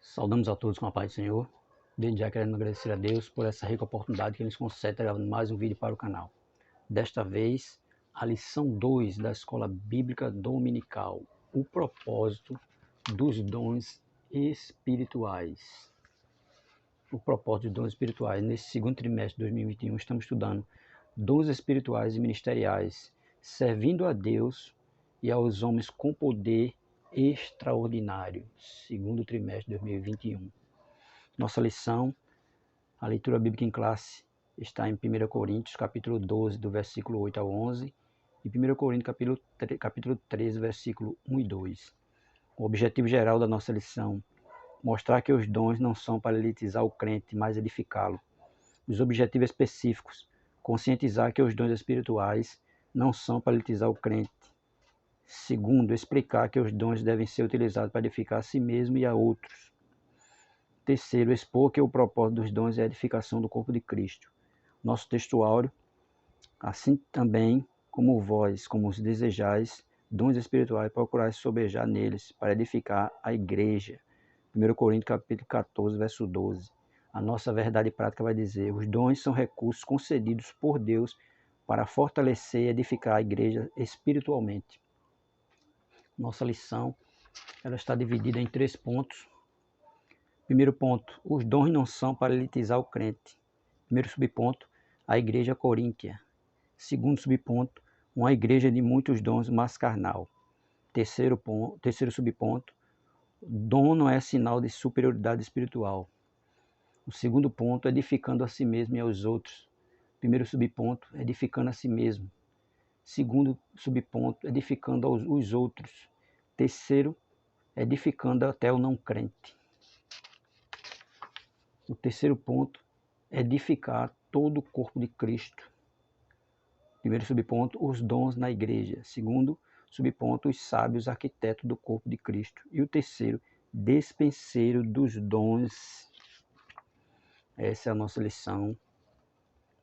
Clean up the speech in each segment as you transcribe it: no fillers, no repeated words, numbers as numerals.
Saudamos a todos com a paz do Senhor. Desde já querendo agradecer a Deus por essa rica oportunidade que Ele nos concede gravando mais um vídeo para o canal. Desta vez, a lição 2 da Escola Bíblica Dominical. O propósito dos dons espirituais. O propósito dos dons espirituais. Nesse segundo trimestre de 2021, estamos estudando dons espirituais e ministeriais, servindo a Deus e aos homens com poder extraordinário. Segundo trimestre de 2021. Nossa lição, a leitura bíblica em classe, está em 1 Coríntios, capítulo 12, do versículo 8 ao 11, e 1 Coríntios, capítulo 13, versículo 1 e 2. O objetivo geral da nossa lição, mostrar que os dons não são para elitizar o crente, mas edificá-lo. Os objetivos específicos, conscientizar que os dons espirituais não são para elitizar o crente. Segundo, explicar que os dons devem ser utilizados para edificar a si mesmo e a outros. Terceiro, expor que o propósito dos dons é a edificação do corpo de Cristo. Nosso textuário, assim também como vós, como os desejais, dons espirituais, procurais sobejar neles, para edificar a igreja. 1 Coríntios capítulo 14, verso 12. A nossa verdade prática vai dizer, os dons são recursos concedidos por Deus para fortalecer e edificar a igreja espiritualmente. Nossa lição, ela está dividida em 3 pontos. Primeiro ponto, os dons não são para elitizar o crente. Primeiro subponto, a igreja coríntia. Segundo subponto, uma igreja de muitos dons, mas carnal. Terceiro subponto, dom não é sinal de superioridade espiritual. O segundo ponto, edificando a si mesmo e aos outros. Primeiro subponto, edificando a si mesmo. Segundo subponto, edificando os outros. Terceiro, edificando até o não crente. O terceiro ponto, edificar todo o corpo de Cristo. Primeiro subponto, os dons na igreja. Segundo subponto, os sábios arquitetos do corpo de Cristo. E o terceiro, despenseiro dos dons. Essa é a nossa lição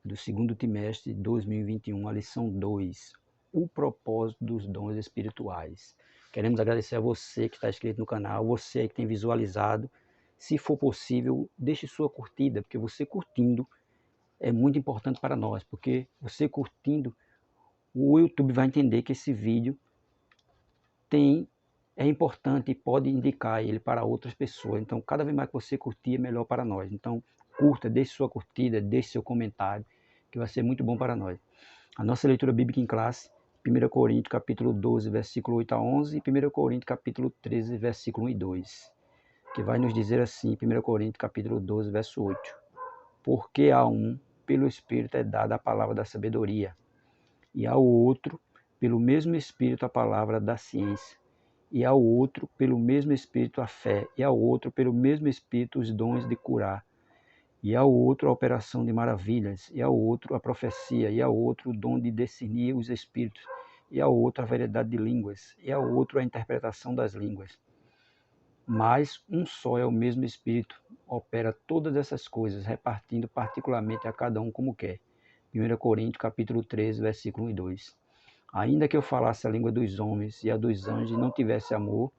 do segundo trimestre de 2021, a lição 2. O propósito dos dons espirituais. Queremos agradecer a você que está inscrito no canal, você que tem visualizado. Se for possível, deixe sua curtida, porque você curtindo é muito importante para nós, porque você curtindo, o YouTube vai entender que esse vídeo é importante e pode indicar ele para outras pessoas. Então, cada vez mais que você curtir, é melhor para nós. Então, curta, deixe sua curtida, deixe seu comentário, que vai ser muito bom para nós. A nossa leitura bíblica em classe, 1 Coríntios, capítulo 12, versículo 8 a 11, e 1 Coríntios, capítulo 13, versículo 1 e 2, que vai nos dizer assim, 1 Coríntios, capítulo 12, verso 8. Porque a um, pelo Espírito, é dada a palavra da sabedoria, e ao outro, pelo mesmo Espírito, a palavra da ciência, e ao outro, pelo mesmo Espírito, a fé, e ao outro, pelo mesmo Espírito, os dons de curar, e ao outro, a operação de maravilhas, e ao outro, a profecia, e ao outro, o dom de discernir os espíritos, e ao outro, a variedade de línguas, e ao outro, a interpretação das línguas. Mas um só é o mesmo Espírito, opera todas essas coisas, repartindo particularmente a cada um como quer. 1 Coríntios, capítulo 13, versículo 1 e 2. Ainda que eu falasse a língua dos homens e a dos anjos e não tivesse amor,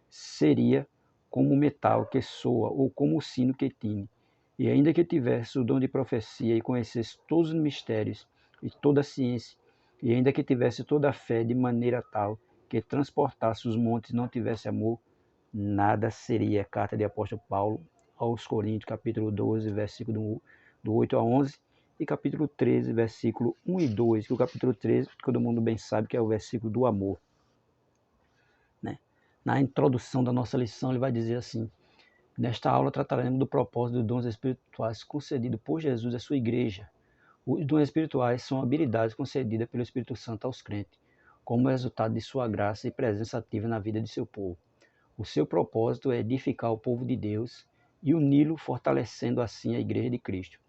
seria como o metal que soa ou como o sino que tine. E ainda que eu tivesse o dom de profecia e conhecesse todos os mistérios e toda a ciência, e ainda que tivesse toda a fé de maneira tal que transportasse os montes e não tivesse amor, nada seria. Carta de apóstolo Paulo aos Coríntios, capítulo 12, versículo do 8 a 11, e capítulo 13, versículo 1 e 2, que o capítulo 13, todo mundo bem sabe que é o versículo do amor. Né? Na introdução da nossa lição, ele vai dizer assim, nesta aula trataremos do propósito dos dons espirituais concedidos por Jesus à sua igreja. Os dons espirituais são habilidades concedidas pelo Espírito Santo aos crentes, como resultado de sua graça e presença ativa na vida de seu povo. O seu propósito é edificar o povo de Deus e uni-lo, fortalecendo assim a igreja de Cristo.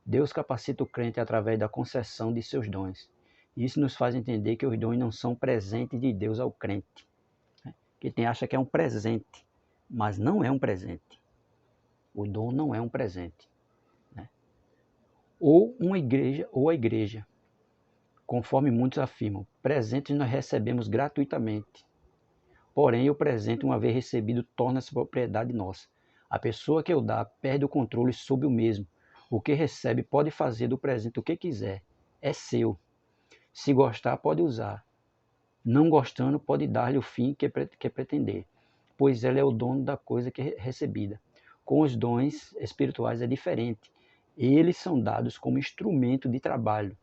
Deus capacita o crente através da concessão de seus dons. Isso nos faz entender que os dons não são presentes de Deus ao crente. Quem acha que é um presente, mas não é um presente. O dom não é um presente. Ou uma igreja ou a igreja. Conforme muitos afirmam, presentes nós recebemos gratuitamente. Porém, o presente, uma vez recebido, torna-se propriedade nossa. A pessoa que o dá perde o controle sobre o mesmo. O que recebe pode fazer do presente o que quiser. É seu. Se gostar, pode usar. Não gostando, pode dar-lhe o fim que pretender, pois ela é o dono da coisa que é recebida. Com os dons espirituais é diferente. Eles são dados como instrumento de trabalho,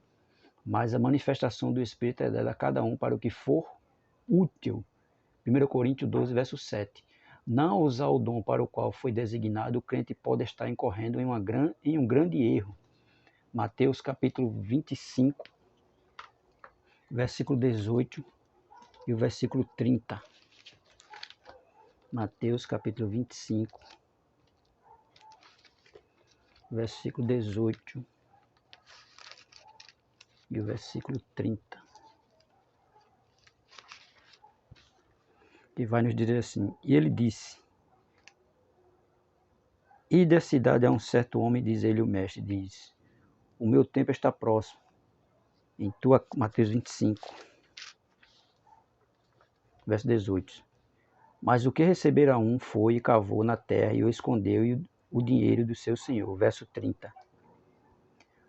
mas a manifestação do Espírito é dada a cada um para o que for útil. 1 Coríntios 12, verso 7. Não usar o dom para o qual foi designado, o crente pode estar incorrendo em um grande erro. Mateus capítulo 25, versículo 18 e o versículo 30. Mateus capítulo 25, versículo 18 e o versículo 30. Que vai nos dizer assim: E ele disse: E da cidade a um certo homem, diz ele o mestre, diz: O meu tempo está próximo. Mateus 25, verso 18. Mas o que recebera um foi e cavou na terra e o escondeu o dinheiro do seu senhor. Verso 30.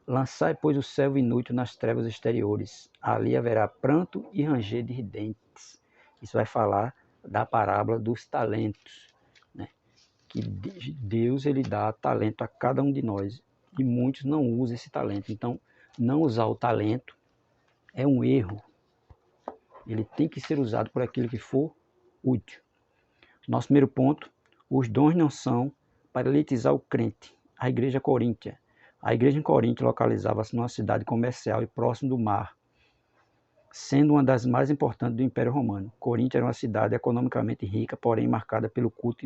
Lançai, pois, o servo inútil nas trevas exteriores. Ali haverá pranto e ranger de dentes. Isso vai falar da parábola dos talentos, né? Que Deus ele dá talento a cada um de nós e muitos não usam esse talento. Então, não usar o talento é um erro. Ele tem que ser usado por aquilo que for útil. Nosso primeiro ponto: os dons não são para elitizar o crente. A igreja coríntia. A igreja em Corinto localizava-se numa cidade comercial e próximo do mar, sendo uma das mais importantes do Império Romano. Corinto era uma cidade economicamente rica, porém marcada pelo culto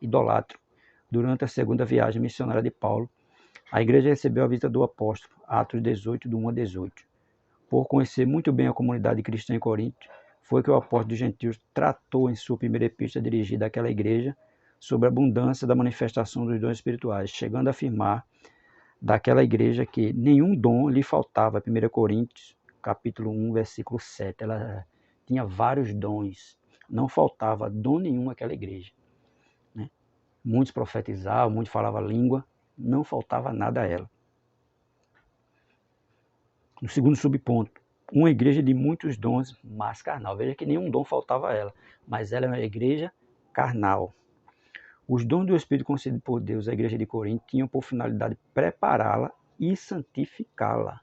idólatra. Durante a segunda viagem missionária de Paulo, a igreja recebeu a visita do apóstolo, Atos 18, do 1 a 18. Por conhecer muito bem a comunidade cristã em Corinto, foi que o apóstolo dos gentios tratou em sua primeira epístola dirigida àquela igreja sobre a abundância da manifestação dos dons espirituais, chegando a afirmar daquela igreja que nenhum dom lhe faltava. 1 Coríntios, capítulo 1, versículo 7. Ela tinha vários dons, não faltava dom nenhum àquela igreja, né? Muitos profetizavam, muitos falavam língua, não faltava nada a ela. No segundo subponto, uma igreja de muitos dons, mas carnal. Veja que nenhum dom faltava a ela, mas ela é uma igreja carnal. Os dons do Espírito concedidos por Deus à igreja de Corinto tinham por finalidade prepará-la e santificá-la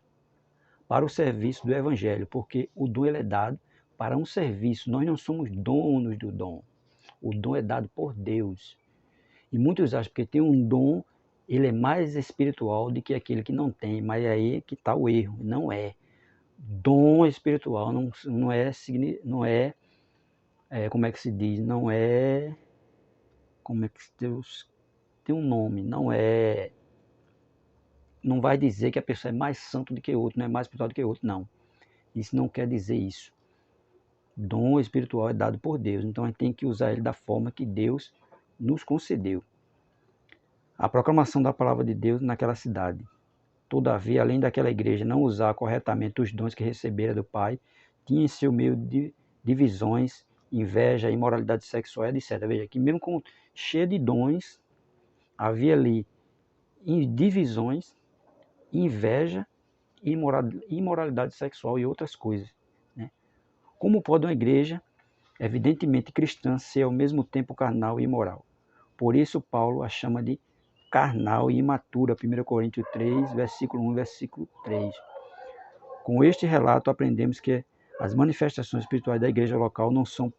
para o serviço do Evangelho, porque o dom ele é dado para um serviço. Nós não somos donos do dom. O dom é dado por Deus. E muitos acham que tem um dom, ele é mais espiritual do que aquele que não tem, mas é aí que está o erro. Não é. Dom espiritual não é, como é que se diz, não é, como é que Deus tem um nome, não vai dizer que a pessoa é mais santo do que o outro, não é mais espiritual do que o outro, não. Isso não quer dizer isso. Dom espiritual é dado por Deus, então a gente tem que usar ele da forma que Deus nos concedeu. A proclamação da palavra de Deus naquela cidade. Todavia, além daquela igreja não usar corretamente os dons que recebera do Pai, tinha em seu meio divisões, inveja, imoralidade sexual, etc. Veja que mesmo cheio de dons, havia ali divisões, inveja, imoralidade sexual e outras coisas, né? Como pode uma igreja, evidentemente cristã, ser ao mesmo tempo carnal e imoral? Por isso Paulo a chama de carnal e imatura, 1 Coríntios 3, versículo 1 e versículo 3. Com este relato aprendemos que as manifestações espirituais da igreja local não são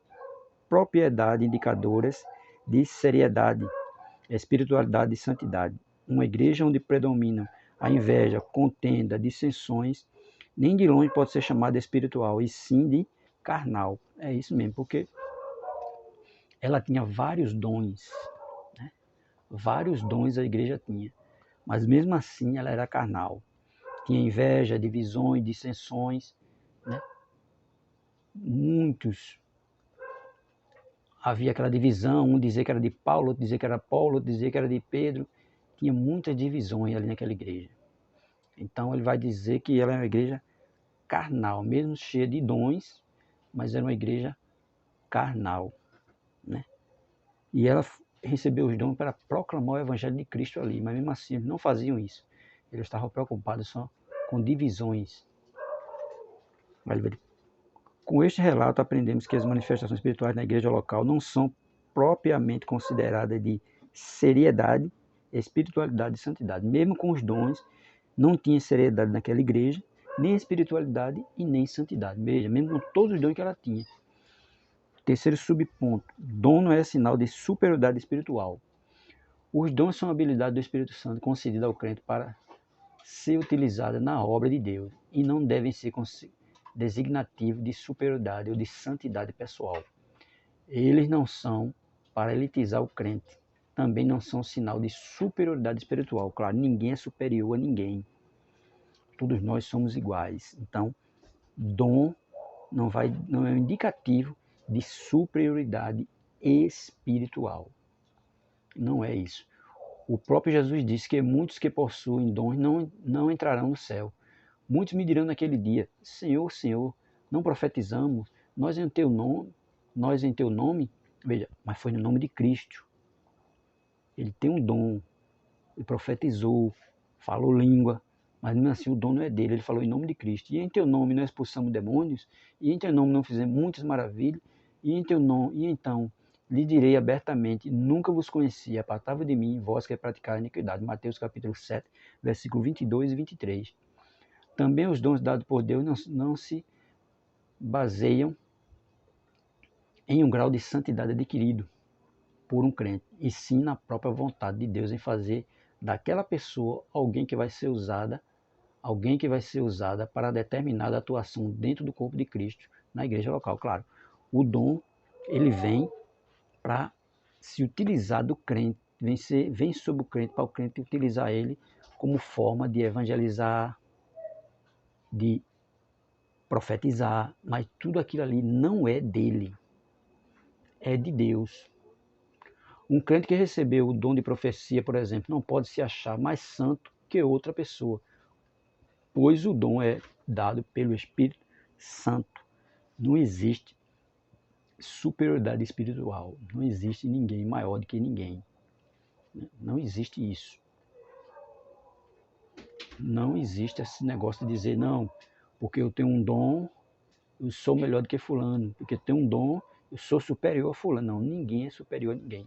propriedade indicadoras de seriedade, espiritualidade e santidade. Uma igreja onde predominam a inveja, contenda, dissensões, nem de longe pode ser chamada espiritual, e sim de carnal. É isso mesmo, porque ela tinha vários dons, né? Vários dons a igreja tinha, mas mesmo assim ela era carnal. Tinha inveja, divisões, dissensões, né? Muitos. Havia aquela divisão, um dizia que era de Paulo, outro dizia que era Paulo, outro dizia que era de Pedro. Tinha muitas divisões ali naquela igreja. Então ele vai dizer que ela é uma igreja carnal, mesmo cheia de dons, mas era uma igreja carnal, né? E ela recebeu os dons para proclamar o evangelho de Cristo ali, mas mesmo assim eles não faziam isso. Eles estavam preocupados só com divisões. Com este relato, aprendemos que as manifestações espirituais na igreja local não são propriamente consideradas de seriedade, espiritualidade e santidade. Mesmo com os dons, não tinha seriedade naquela igreja, nem espiritualidade e nem santidade. Veja, mesmo com todos os dons que ela tinha. Terceiro subponto, dom não é sinal de superioridade espiritual. Os dons são habilidades do Espírito Santo concedida ao crente para ser utilizada na obra de Deus e não devem ser designativo de superioridade ou de santidade pessoal. Eles não são para elitizar o crente, também não são sinal de superioridade espiritual. Claro, ninguém é superior a ninguém. Todos nós somos iguais. Então, dom não é um indicativo de superioridade espiritual. Não é isso. O próprio Jesus disse que muitos que possuem dons não entrarão no céu. Muitos me dirão naquele dia: Senhor, Senhor, não profetizamos, nós em teu nome, veja, mas foi no nome de Cristo. Ele tem um dom, ele profetizou, falou língua, mas mesmo assim o dom não é dele, ele falou em nome de Cristo. E em teu nome nós expulsamos demônios, e em teu nome não fizemos muitas maravilhas, e então lhe direi abertamente: nunca vos conheci, apartai-vos de mim, vós que praticais a iniquidade. Mateus capítulo 7, versículo 22 e 23. Também os dons dados por Deus não se baseiam em um grau de santidade adquirido por um crente, e sim na própria vontade de Deus em fazer daquela pessoa alguém que vai ser usada para determinada atuação dentro do corpo de Cristo, na igreja local. Claro, o dom, ele vem para se utilizar do crente, vem sobre o crente, para o crente utilizar ele como forma de evangelizar, de profetizar, mas tudo aquilo ali não é dele, é de Deus. Um crente que recebeu o dom de profecia, por exemplo, não pode se achar mais santo que outra pessoa, pois o dom é dado pelo Espírito Santo. Não existe superioridade espiritual, não existe ninguém maior do que ninguém. Não existe isso. Não existe esse negócio de dizer, não, porque eu tenho um dom, eu sou melhor do que fulano, porque eu tenho um dom, eu sou superior a fulano. Não, ninguém é superior a ninguém.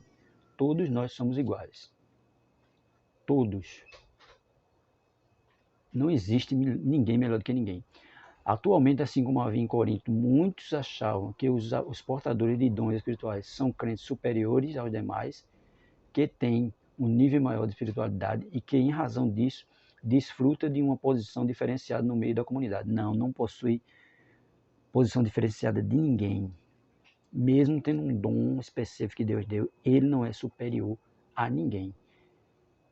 Todos nós somos iguais. Todos. Não existe ninguém melhor do que ninguém. Atualmente, assim como havia em Corinto, muitos achavam que os portadores de dons espirituais são crentes superiores aos demais, que têm um nível maior de espiritualidade e que, em razão disso, desfruta de uma posição diferenciada no meio da comunidade. Não, não possui posição diferenciada de ninguém. Mesmo tendo um dom específico que Deus deu, ele não é superior a ninguém.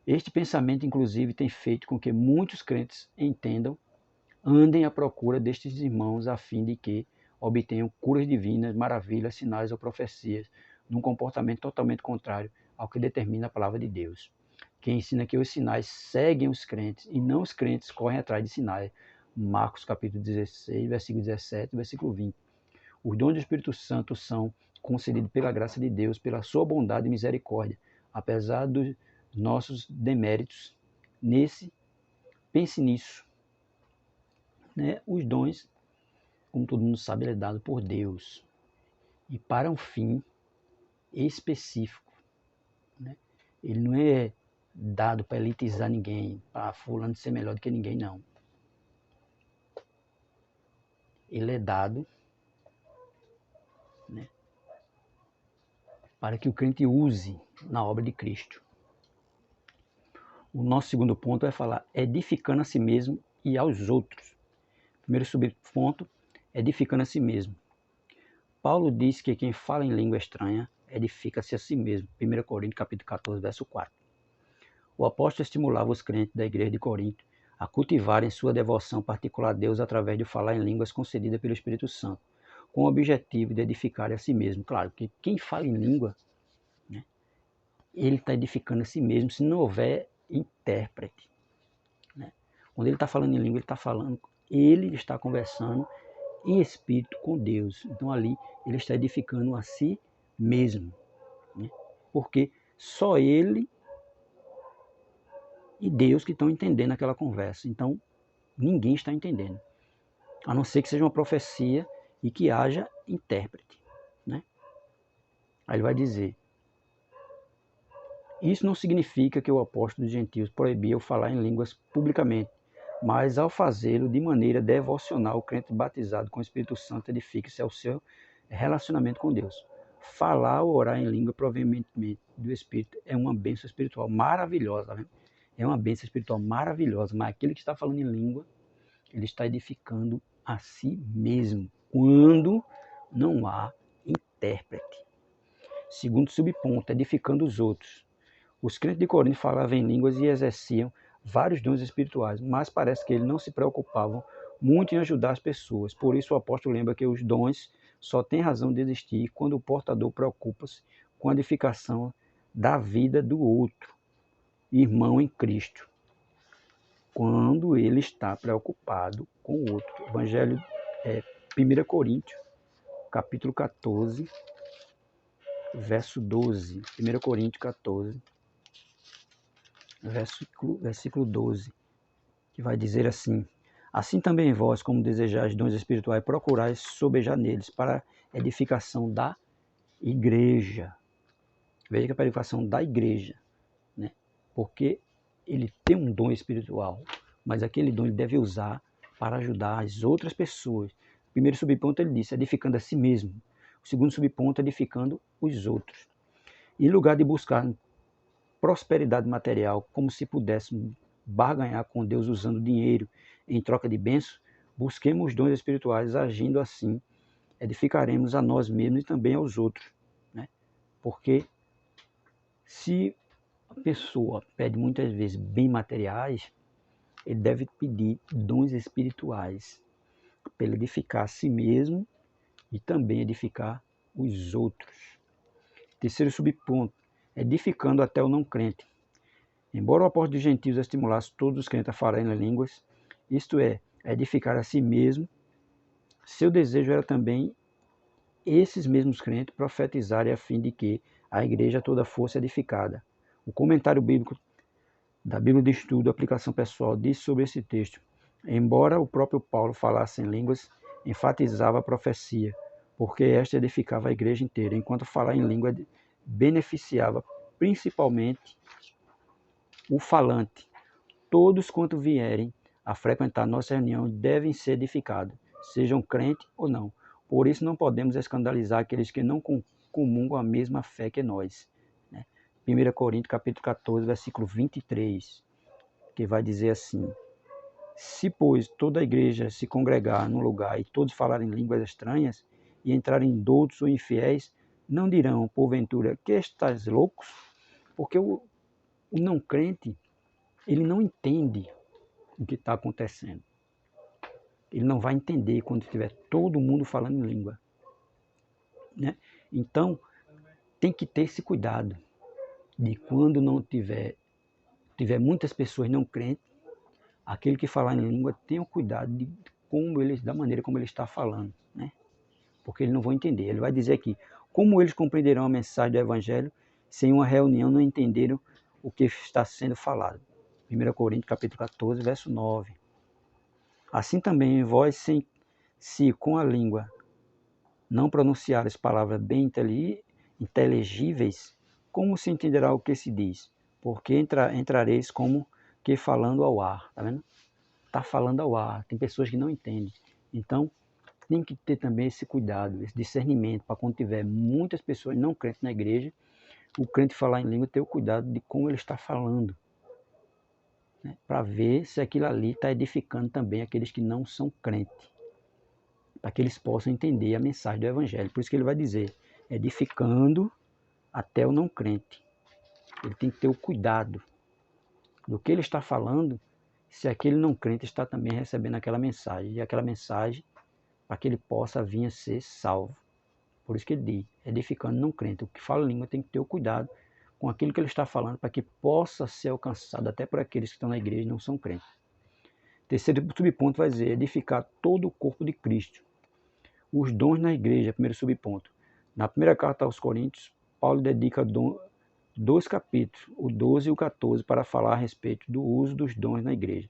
Este pensamento, inclusive, tem feito com que muitos crentes entendam, andem à procura destes irmãos a fim de que obtenham curas divinas, maravilhas, sinais ou profecias, num comportamento totalmente contrário ao que determina a palavra de Deus, que ensina que os sinais seguem os crentes e não os crentes correm atrás de sinais. Marcos capítulo 16, versículo 17, versículo 20. Os dons do Espírito Santo são concedidos pela graça de Deus, pela sua bondade e misericórdia, apesar dos nossos deméritos. Pense nisso. Né? Os dons, como todo mundo sabe, ele é dado por Deus e para um fim específico. Né? Ele não é dado para elitizar ninguém, para fulano ser melhor do que ninguém, não. Ele é dado, né, para que o crente use na obra de Cristo. O nosso segundo ponto é falar edificando a si mesmo e aos outros. Primeiro subponto, edificando a si mesmo. Paulo diz que quem fala em língua estranha edifica-se a si mesmo. 1 Coríntios capítulo 14, verso 4. O apóstolo estimulava os crentes da igreja de Corinto a cultivarem sua devoção particular a Deus através de falar em línguas concedida pelo Espírito Santo, com o objetivo de edificar a si mesmo. Claro que quem fala em língua, né, ele está edificando a si mesmo se não houver intérprete. Né? Quando ele está falando em língua, ele está conversando em espírito com Deus. Então ali ele está edificando a si mesmo. Né? Porque só ele e Deus que estão entendendo aquela conversa. Então, ninguém está entendendo. A não ser que seja uma profecia e que haja intérprete, né? Aí ele vai dizer: isso não significa que o apóstolo dos gentios proibia o falar em línguas publicamente, mas ao fazê-lo de maneira devocional, o crente batizado com o Espírito Santo edifica-se ao seu relacionamento com Deus. Falar ou orar em língua provenientemente do Espírito é uma bênção espiritual maravilhosa, né? É uma bênção espiritual maravilhosa, mas aquele que está falando em língua, ele está edificando a si mesmo, quando não há intérprete. Segundo subponto, edificando os outros. Os crentes de Corinto falavam em línguas e exerciam vários dons espirituais, mas parece que eles não se preocupavam muito em ajudar as pessoas. Por isso o apóstolo lembra que os dons só têm razão de existir quando o portador preocupa-se com a edificação da vida do outro, irmão em Cristo. Quando ele está preocupado com o outro. Evangelho 1 Coríntios, capítulo 14, verso 12. 1 Coríntios 14, versículo 12, que vai dizer assim: assim também vós, como desejais dons espirituais, procurais sobejar neles para edificação da igreja. Veja que é para edificação da igreja, né? Porque ele tem um dom espiritual, mas aquele dom ele deve usar para ajudar as outras pessoas. O primeiro subponto ele disse, edificando a si mesmo. O segundo subponto, edificando os outros. Em lugar de buscar prosperidade material, como se pudéssemos barganhar com Deus usando dinheiro em troca de bênçãos, busquemos os dons espirituais. Agindo assim, edificaremos a nós mesmos e também aos outros, né? Porque se a pessoa pede muitas vezes bens materiais, ele deve pedir dons espirituais para ele edificar a si mesmo e também edificar os outros. Terceiro subponto, edificando até o não crente. Embora o apóstolo dos gentios estimulasse todos os crentes a falarem em línguas, isto é, edificar a si mesmo, seu desejo era também esses mesmos crentes profetizarem a fim de que a igreja toda fosse edificada. O comentário bíblico da Bíblia de Estudo, aplicação pessoal, diz sobre esse texto: embora o próprio Paulo falasse em línguas, enfatizava a profecia, porque esta edificava a igreja inteira, enquanto falar em língua beneficiava principalmente o falante. Todos quanto vierem a frequentar nossa reunião devem ser edificados, sejam crentes ou não. Por isso não podemos escandalizar aqueles que não comungam a mesma fé que nós. 1 Coríntios capítulo 14, versículo 23, que vai dizer assim: se, pois, toda a igreja se congregar num lugar e todos falarem línguas estranhas e entrarem doutos ou infiéis, não dirão, porventura, que estás loucos? Porque o não crente, ele não entende o que está acontecendo. Ele não vai entender quando tiver todo mundo falando em língua, né? Então, tem que ter esse cuidado de quando não tiver muitas pessoas não crentes, aquele que falar em língua tenha o cuidado de da maneira como ele está falando, né? Porque eles não vão entender. Ele vai dizer aqui: como eles compreenderão a mensagem do evangelho se em uma reunião não entenderam o que está sendo falado? 1 Coríntios capítulo 14, verso 9. Assim também vós, se com a língua não pronunciares palavras bem inteligíveis, como se entenderá o que se diz? Porque entrareis como que falando ao ar, tá vendo? Está falando ao ar, tem pessoas que não entendem. Então, tem que ter também esse cuidado, esse discernimento, para quando tiver muitas pessoas não crentes na igreja, o crente falar em língua ter o cuidado de como ele está falando, né? Para ver se aquilo ali está edificando também aqueles que não são crentes, para que eles possam entender a mensagem do evangelho. Por isso que ele vai dizer, edificando até o não crente. Ele tem que ter o cuidado do que ele está falando, se aquele não crente está também recebendo aquela mensagem, e aquela mensagem para que ele possa vir a ser salvo. Por isso que ele diz, edificando não crente. O que fala língua tem que ter o cuidado com aquilo que ele está falando, para que possa ser alcançado até por aqueles que estão na igreja e não são crentes. Terceiro subponto vai dizer, edificar todo o corpo de Cristo. Os dons na igreja, primeiro subponto. Na primeira carta aos Coríntios, Paulo dedica dois capítulos, o 12 e o 14, para falar a respeito do uso dos dons na igreja.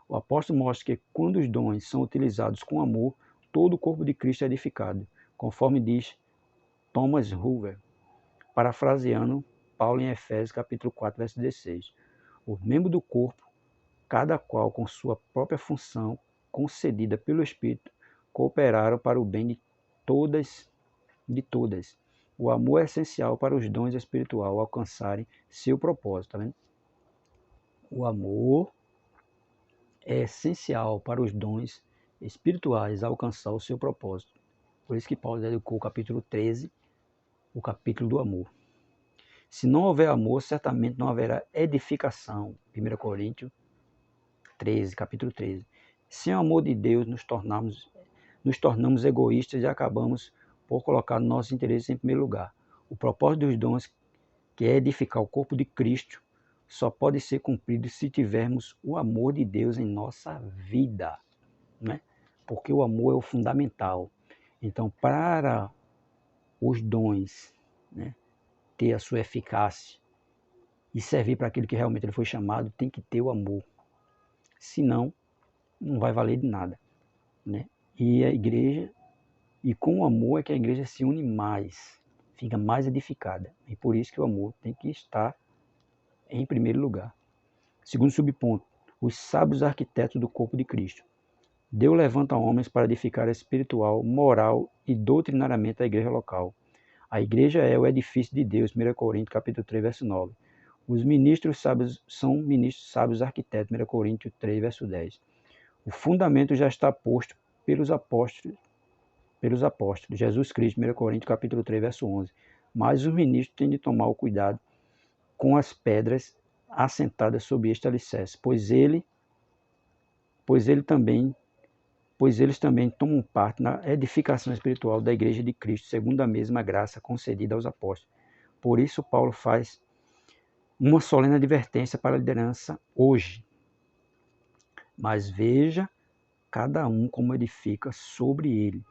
O apóstolo mostra que quando os dons são utilizados com amor, todo o corpo de Cristo é edificado, conforme diz Thomas Hoover, parafraseando Paulo em Efésios capítulo 4, verso 16. Os membros do corpo, cada qual com sua própria função concedida pelo Espírito, cooperaram para o bem de todas. O amor é essencial para os dons espirituais alcançarem seu propósito, tá vendo? O amor é essencial para os dons espirituais alcançar o seu propósito. Por isso que Paulo dedicou o capítulo 13, o capítulo do amor. Se não houver amor, certamente não haverá edificação. 1 Coríntios 13, capítulo 13. Sem o amor de Deus, nos tornamos egoístas e acabamos por colocar nossos interesses em primeiro lugar. O propósito dos dons, que é edificar o corpo de Cristo, só pode ser cumprido se tivermos o amor de Deus em nossa vida, né? Porque o amor é o fundamental. Então, para os dons, né, ter a sua eficácia e servir para aquilo que realmente ele foi chamado, tem que ter o amor. Senão, não vai valer de nada, né? E a igreja, e com o amor é que a igreja se une mais, fica mais edificada. E por isso que o amor tem que estar em primeiro lugar. Segundo subponto, os sábios arquitetos do corpo de Cristo. Deus levanta homens para edificar espiritual, moral e doutrinariamente a igreja local. A igreja é o edifício de Deus, 1 Coríntios capítulo 3, verso 9. Os ministros sábios são ministros sábios arquitetos, 1 Coríntios 3, verso 10. O fundamento já está posto pelos apóstolos, Jesus Cristo, 1 Coríntios capítulo 3, verso 11. Mas os ministros têm de tomar o cuidado com as pedras assentadas sob este alicerce, pois eles também tomam parte na edificação espiritual da igreja de Cristo, segundo a mesma graça concedida aos apóstolos. Por isso Paulo faz uma solene advertência para a liderança hoje. Mas veja cada um como edifica sobre ele,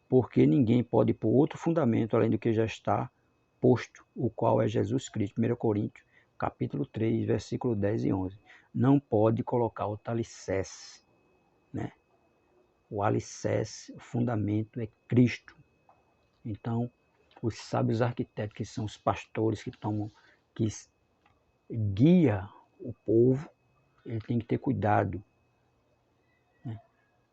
porque ninguém pode pôr outro fundamento além do que já está posto, o qual é Jesus Cristo. 1 Coríntios, capítulo 3, versículo 10 e 11. Não pode colocar outro alicerce, né? O alicerce, o fundamento é Cristo. Então, os sábios arquitetos, que são os pastores que guia o povo, ele tem que ter cuidado, né?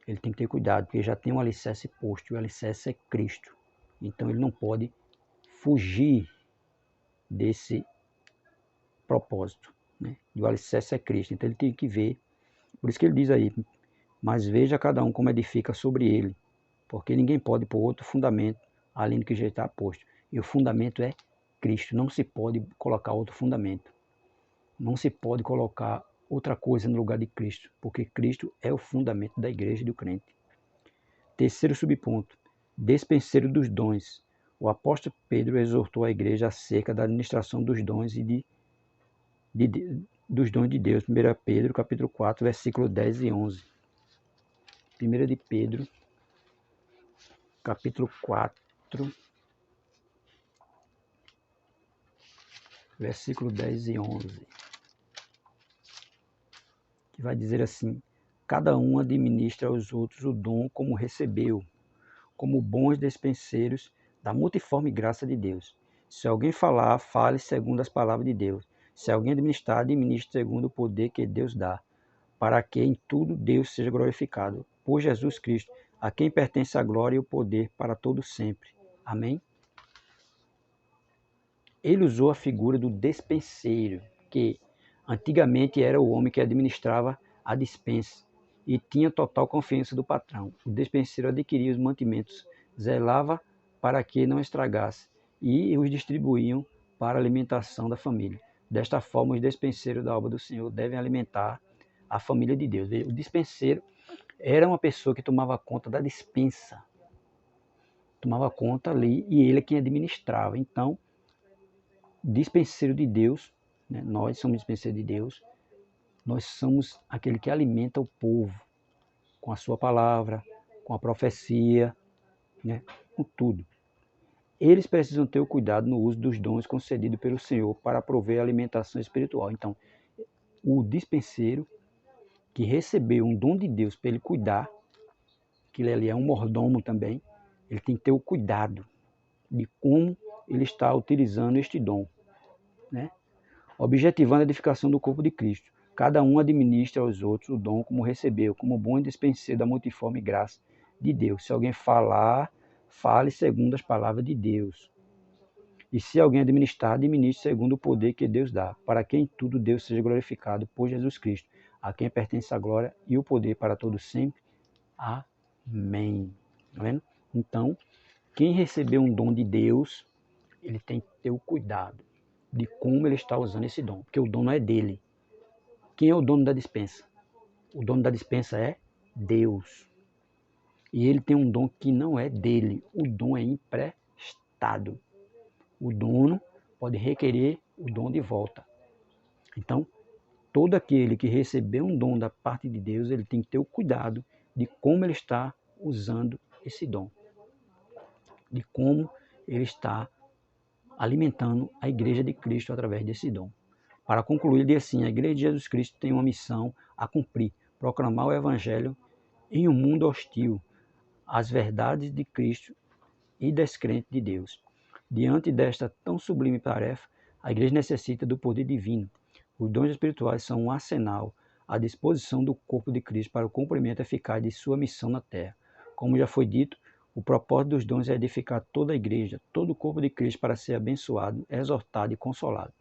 Ele tem que ter cuidado, porque já tem um alicerce posto, e o alicerce é Cristo. Então ele não pode fugir desse propósito, né? E o alicerce é Cristo, então ele tem que ver. Por isso que ele diz aí, mas veja cada um como edifica sobre ele, porque ninguém pode pôr outro fundamento além do que já está posto. E o fundamento é Cristo, não se pode colocar outro fundamento. Não se pode colocar outra coisa no lugar de Cristo, porque Cristo é o fundamento da igreja e do crente. Terceiro subponto, despenseiro dos dons. O apóstolo Pedro exortou a igreja acerca da administração dos dons e dos dons de Deus. 1 Pedro, capítulo 4, versículo 10 e 11. 1 de Pedro, capítulo 4, versículo 10 e 11. Que vai dizer assim: cada um administra aos outros o dom como recebeu, como bons despenseiros da multiforme graça de Deus. Se alguém falar, fale segundo as palavras de Deus. Se alguém administrar, administre segundo o poder que Deus dá, para que em tudo Deus seja glorificado, por Jesus Cristo, a quem pertence a glória e o poder para todo sempre. Amém? Ele usou a figura do despenseiro, que antigamente era o homem que administrava a despensa e tinha total confiança do patrão. O despenseiro adquiria os mantimentos, zelava para que não estragasse e os distribuíam para a alimentação da família. Desta forma, os despenseiros da obra do Senhor devem alimentar a família de Deus. O despenseiro era uma pessoa que tomava conta da despensa, tomava conta ali e ele é quem administrava. Então, dispenseiro de Deus, né? Nós somos dispenseiro de Deus, nós somos aquele que alimenta o povo com a sua palavra, com a profecia, né? Com tudo. eles precisam ter o cuidado no uso dos dons concedidos pelo Senhor para prover a alimentação espiritual. Então, o dispenseiro que recebeu um dom de Deus para ele cuidar, que ele ali é um mordomo também, ele tem que ter o cuidado de como ele está utilizando este dom, né? Objetivando a edificação do corpo de Cristo. Cada um administra aos outros o dom como recebeu, como bom dispenseiro da multiforme graça de Deus. Se alguém falar, fale segundo as palavras de Deus. E se alguém administrar, administre segundo o poder que Deus dá, para que em tudo Deus seja glorificado por Jesus Cristo, a quem pertence a glória e o poder para todos sempre. Amém. Tá vendo? Então, quem recebeu um dom de Deus, ele tem que ter o cuidado de como ele está usando esse dom, porque o dom não é dele. Quem é o dono da dispensa? O dono da dispensa é Deus. E ele tem um dom que não é dele, o dom é emprestado. O dono pode requerer o dom de volta. Então, todo aquele que recebeu um dom da parte de Deus, ele tem que ter o cuidado de como ele está usando esse dom, de como ele está alimentando a igreja de Cristo através desse dom. Para concluir, ele diz assim: a igreja de Jesus Cristo tem uma missão a cumprir, proclamar o evangelho em um mundo hostil, as verdades de Cristo e descrente de Deus. Diante desta tão sublime tarefa, a igreja necessita do poder divino. Os dons espirituais são um arsenal à disposição do corpo de Cristo para o cumprimento eficaz de sua missão na terra. Como já foi dito, o propósito dos dons é edificar toda a igreja, todo o corpo de Cristo para ser abençoado, exortado e consolado.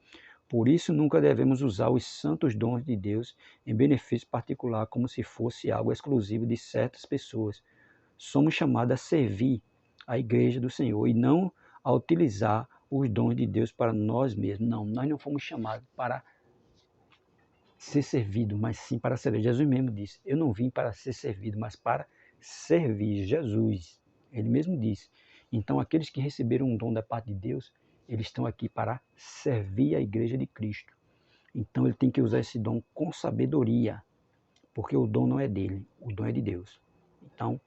Por isso, nunca devemos usar os santos dons de Deus em benefício particular como se fosse algo exclusivo de certas pessoas. Somos chamados a servir a igreja do Senhor e não a utilizar os dons de Deus para nós mesmos. Não, nós não fomos chamados para ser servido, mas sim para servir. Jesus mesmo disse: eu não vim para ser servido, mas para servir. Jesus, ele mesmo disse. Então, aqueles que receberam um dom da parte de Deus, eles estão aqui para servir a igreja de Cristo. Então, ele tem que usar esse dom com sabedoria, porque o dom não é dele, o dom é de Deus. Então,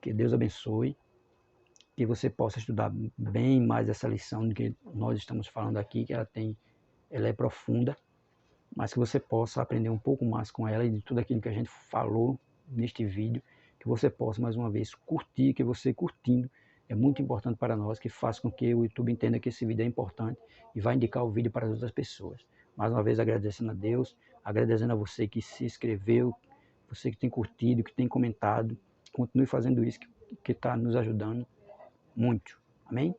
que Deus abençoe, que você possa estudar bem mais essa lição do que nós estamos falando aqui, que ela é profunda, mas que você possa aprender um pouco mais com ela e de tudo aquilo que a gente falou neste vídeo, que você possa mais uma vez curtir, que você curtindo é muito importante para nós, que faz com que o YouTube entenda que esse vídeo é importante e vai indicar o vídeo para as outras pessoas. Mais uma vez agradecendo a Deus, agradecendo a você que se inscreveu, você que tem curtido, que tem comentado, continue fazendo isso, que está nos ajudando muito. Amém?